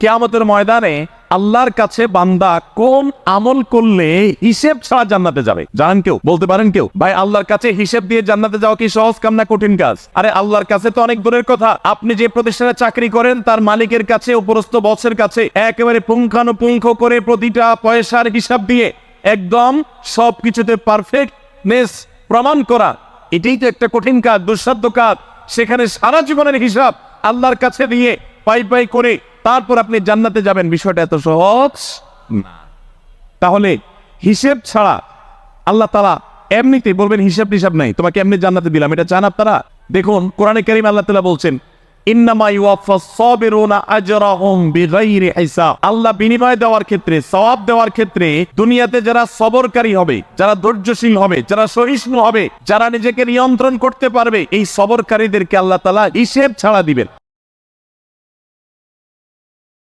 কিয়ামতের ময়দানে আল্লাহর কাছে বান্দা কোন আমল করলে হিসেব ছাড়া জান্নাতে যাবে? জানেন কেউ? বলতে পারেন কেউ? ভাই, আল্লাহর কাছে হিসেব দিয়ে জান্নাতে যাওয়া কি সহজ কাম না কঠিন কাজ? আরে আল্লাহর কাছে তো অনেক দূরের কথা। আপনি যে প্রতিষ্ঠানে চাকরি করেন তার মালিকের কাছে, উপরস্থ বসের কাছে একেবারে পুঙ্খানুপুঙ্খ করে প্রতিটা পয়সার হিসাব দিয়ে একদম সবকিছুতে পারফেক্টনেস প্রমাণ করা, এটাই তো একটা কঠিন কাজ, দুঃসাধ্য কাজ। সেখানে সারা জীবনের হিসাব আল্লাহর কাছে দিয়ে পাই পাই করে তারপর আপনি জান্নাতে যাবেন, বিষয়টা এত সহজ না। তাহলে হিসেব ছাড়া আল্লাহ তাআলা এমনিতে বলবেন হিসাব টিসাব নাই, তোমাকে এমনি জান্নাতে দিলাম, এটা চান আপনারা? দেখুন কোরআনে কারীম আল্লাহ তাআলা বলছেন, ইন্নামা ইউওয়াফাস সাবিরুনা আজরাহুম বিগাইরি হিসাব। আল্লাহ বিনিময় দেওয়ার ক্ষেত্রে, সওয়াব দেওয়ার ক্ষেত্রে দুনিয়াতে যারা সবরকারী হবে, যারা ধৈর্যশীল হবে, যারা সহিষ্ণু হবে, যারা নিজেকে নিয়ন্ত্রণ করতে পারবে, এই সবরকারীদেরকে আল্লাহ তাআলা হিসেব ছাড়া দিবেন।